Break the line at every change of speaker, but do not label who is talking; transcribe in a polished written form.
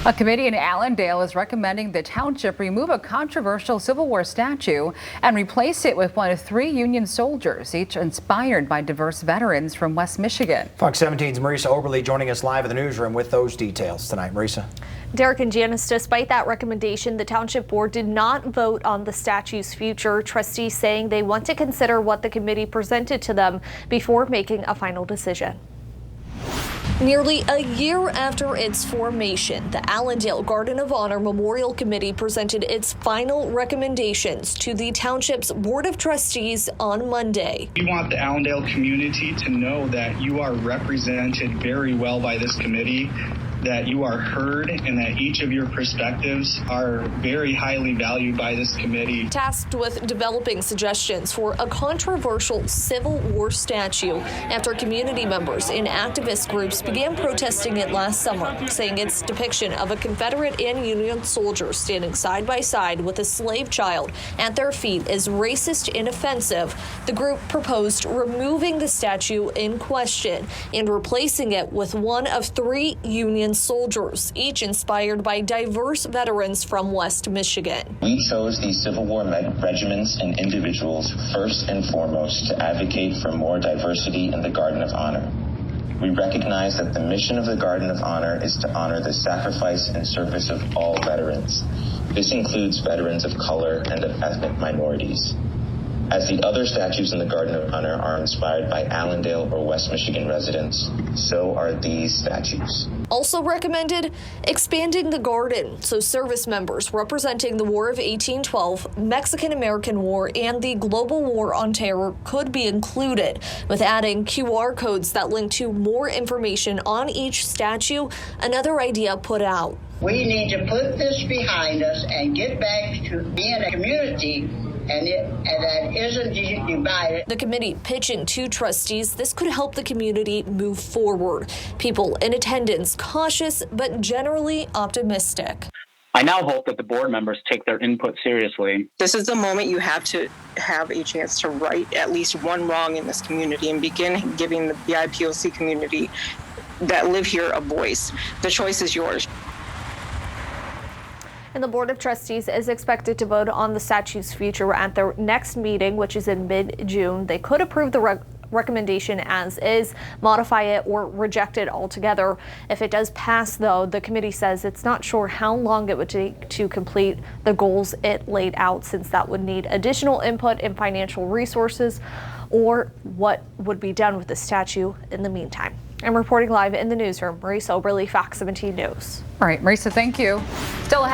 A committee in Allendale is recommending the township remove a controversial Civil War statue and replace it with one of 3 Union soldiers, each inspired by diverse veterans from West Michigan.
Fox 17's Marisa Oberly joining us live in the newsroom with those details tonight. Marisa.
Derek and Janice, despite that recommendation, the township board did not vote on the statue's future. Trustees saying they want to consider what the committee presented to them before making a final decision. Nearly a year after its formation, the Allendale Garden of Honor Memorial Committee presented its final recommendations to the township's Board of Trustees on Monday.
We want the Allendale community to know that you are represented very well by this committee, that you are heard, and that each of your perspectives are very highly valued by this committee.
Tasked with developing suggestions for a controversial Civil War statue after community members and activist groups began protesting it last summer, saying its depiction of a Confederate and Union soldier standing side by side with a slave child at their feet is racist and offensive. The group proposed removing the statue in question and replacing it with one of 3 Union soldiers, each inspired by diverse veterans from West Michigan.
We chose these Civil War regiments and individuals first and foremost to advocate for more diversity in the Garden of Honor. We recognize that the mission of the Garden of Honor is to honor the sacrifice and service of all veterans. This includes veterans of color and of ethnic minorities. As the other statues in the Garden of Honor are inspired by Allendale or West Michigan residents, so are these statues.
Also recommended expanding the garden so service members representing the War of 1812, Mexican-American War, and the Global War on Terror could be included, with adding QR codes that link to more information on each statue, another idea put out.
We need to put this behind us and get back to being a community and that isn't divided.
The committee pitching to trustees this could help the community move forward. People in attendance cautious but generally optimistic.
I now hope that the board members take their input seriously.
This is the moment you have to have a chance to right at least one wrong in this community and begin giving the BIPOC community that live here a voice. The choice is yours.
And the Board of Trustees is expected to vote on the statue's future at their next meeting, which is in mid-June. They could approve the recommendation as is, modify it, or reject it altogether. If it does pass, though, the committee says it's not sure how long it would take to complete the goals it laid out, since that would need additional input and financial resources, or what would be done with the statue in the meantime. I'm reporting live in the newsroom. Marisa Oberly, Fox 17 News.
All right, Marisa, thank you. Still ahead.